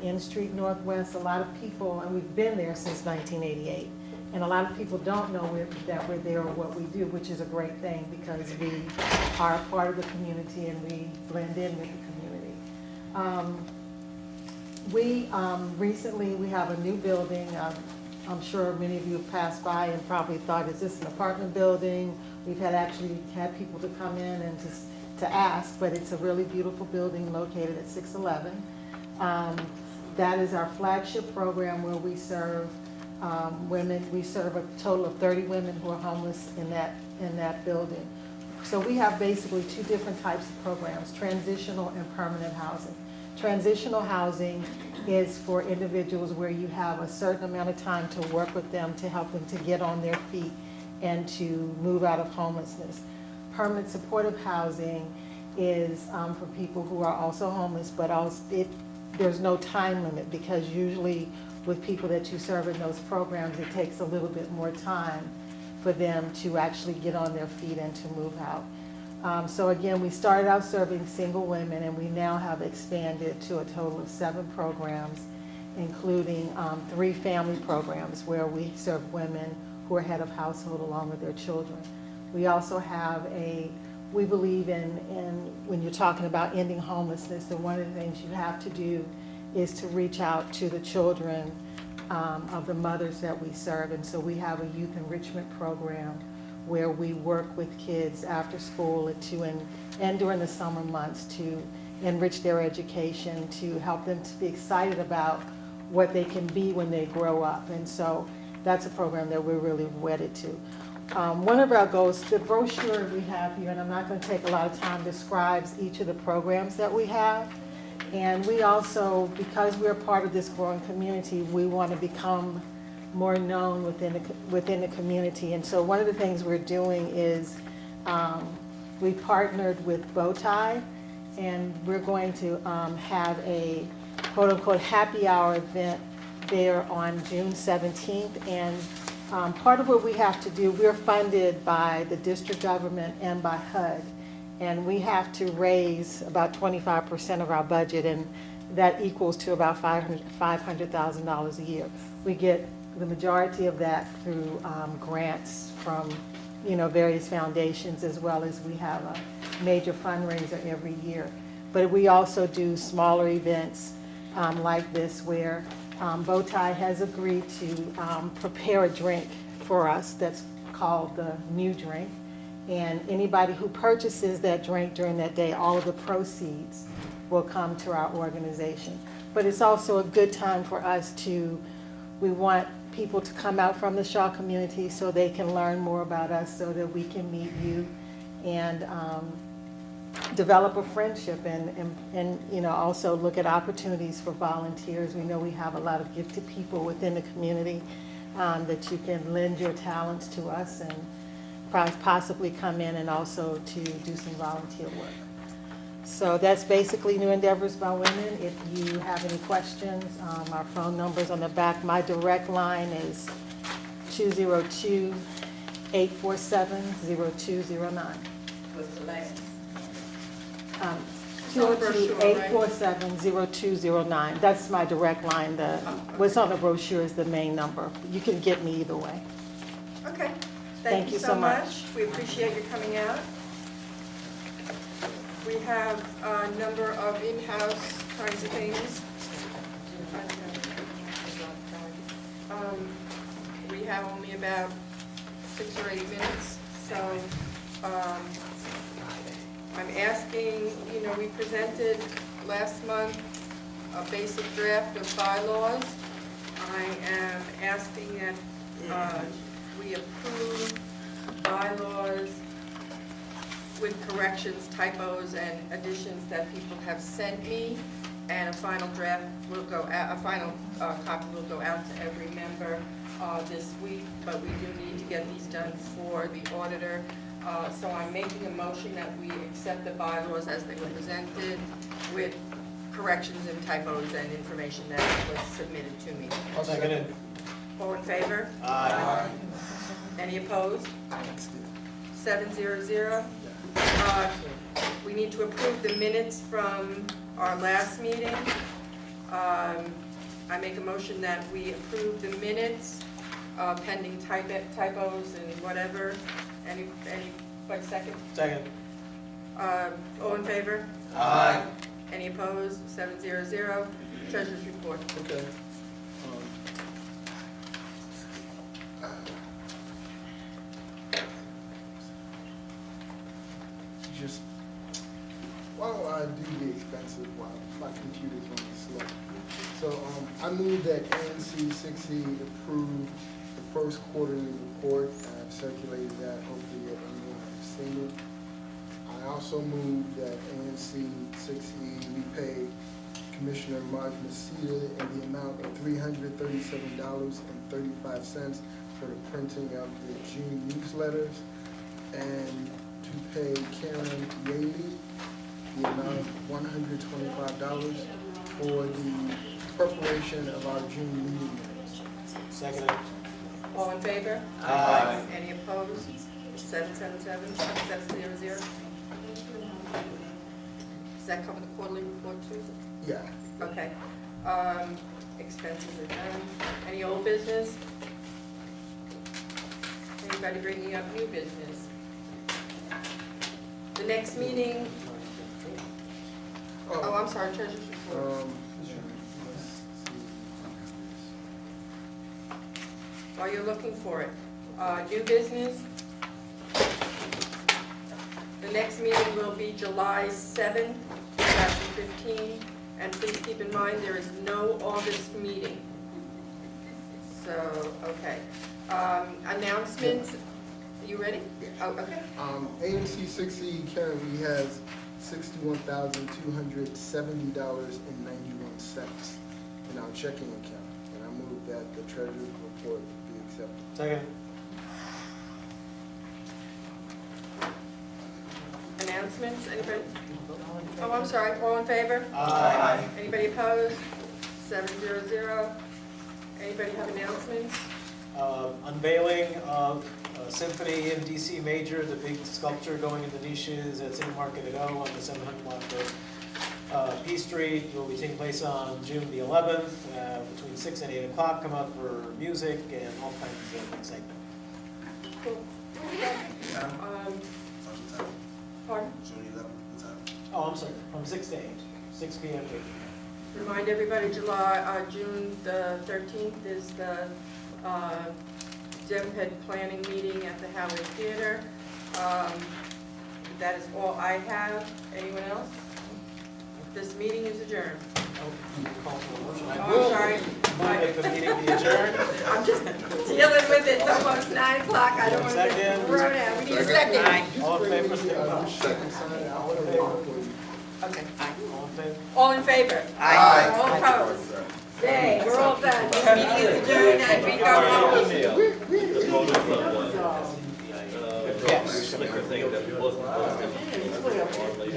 in Street Northwest. A lot of people, and we've been there since 1988, and a lot of people don't know that we're there or what we do, which is a great thing because we are a part of the community and we blend in with the community. Recently we have a new building. I'm sure many of you have passed by and probably thought, is this an apartment building? We've actually had people to come in and to ask, but it's a really beautiful building located at 611. That is our flagship program where we serve women. We serve a total of 30 women who are homeless in that building. So we have basically two different types of programs, transitional and permanent housing. Transitional housing is for individuals where you have a certain amount of time to work with them to help them to get on their feet and to move out of homelessness. Permanent supportive housing is for people who are also homeless, but also there's no time limit because usually with people that you serve in those programs, it takes a little bit more time for them to actually get on their feet and to move out. So again, we started out serving single women and we now have expanded to a total of 7 programs, including 3 family programs where we serve women who are head of household along with their children. We also have we believe in when you're talking about ending homelessness, that one of the things you have to do is to reach out to the children of the mothers that we serve. And so we have a youth enrichment program where we work with kids after school and during the summer months to enrich their education, to help them to be excited about what they can be when they grow up. And so that's a program that we're really wedded to. One of our goals, the brochure we have here, and I'm not going to take a lot of time, describes each of the programs that we have. And we also, because we're part of this growing community, we want to become more known within the community. And so one of the things we're doing is we partnered with Bowtie, and we're going to have a quote-unquote happy hour event there on June 17th. And part of what we have to do, we're funded by the district government and by HUD, and we have to raise about 25% of our budget, and that equals to about $500,000 a year. We get the majority of that through grants from various foundations, as well as we have a major fundraiser every year. But we also do smaller events like this where Bowtie has agreed to prepare a drink for us that's called the New Drink. And anybody who purchases that drink during that day, all of the proceeds will come to our organization. But it's also a good time for us we want people to come out from the Shaw community so they can learn more about us, so that we can meet you and develop a friendship and also look at opportunities for volunteers. We know we have a lot of gifted people within the community that you can lend your talents to us and possibly come in and also to do some volunteer work. So that's basically New Endeavors by Women. If you have any questions, our phone number's on the back. My direct line is 202-847-0209. What's the last? 202-847-0209. That's my direct line. What's on the brochure is the main number. You can get me either way. Okay. Thank you so much. We appreciate you coming out. We have a number of in-house kinds of things. We have only about 6 or 8 minutes, so I'm asking, we presented last month a basic draft of bylaws. I am asking that we approve bylaws with corrections, typos, and additions that people have sent me, and a final draft will go out, a final copy will go out to every member this week, but we do need to get these done for the auditor. So I'm making a motion that we accept the bylaws as they were presented with corrections and typos and information that was submitted to me. I'll second it. All in favor? Aye. Any opposed? 700. We need to approve the minutes from our last meeting. I make a motion that we approve the minutes pending typos and whatever. Anybody second? Second. All in favor? Aye. Any opposed? 700. Treasurer's report. Okay. Just, why don't I do the expensive while my computer's running slow? So, I move that ANC 6E approve the first quarterly report. I've circulated that, hopefully everyone has seen it. I also move that ANC 6E repay Commissioner Mark Messina in the amount of $337.35 for the printing of the June newsletters, and to pay Karen Yaley the amount of $125 for the preparation of our June meeting minutes. Second. All in favor? Aye. Any opposed? 700. Does that cover the quarterly report too? Yeah. Okay. Expenses are done. Any old business? Anybody bringing up new business? The next meeting, oh, I'm sorry, treasurer's report. While you're looking for it, new business. The next meeting will be July 7th, 2015, and please keep in mind there is no August meeting. So, okay. Announcements, you ready? Oh, okay. ANC 6E currently has $61,270.91 in our checking account, and I move that the treasurer's report be accepted. Second. Announcements, anybody? Oh, I'm sorry, all in favor? Aye. Anybody opposed? 700. Anybody have announcements? Unveiling of Symphony in DC Major, the big sculpture going in the niches at City Market at O on the 700 block of P Street will be taking place on June the 11th between 6 and 8 o'clock. Come out for music and all kinds of excitement. Cool. Pardon? Oh, I'm sorry, from 6 to 8, 6 p.m. to 8. Remind everybody, June the 13th is the DEMPED planning meeting at the Howard Theater. That is all I have. Anyone else? This meeting is adjourned. Oh, you call for a motion. I Oh, will I'm sorry. move that the meeting be adjourned. I'm just dealing with it. It's almost 9 o'clock. I don't want to get Second. thrown out. We need a second. All in favor, say aye. Second sign it out. Okay. All in favor? All in favor? Aye. All opposed? Yay, we're all done. This meeting is adjourned and we go home. Yes. Thing that wasn't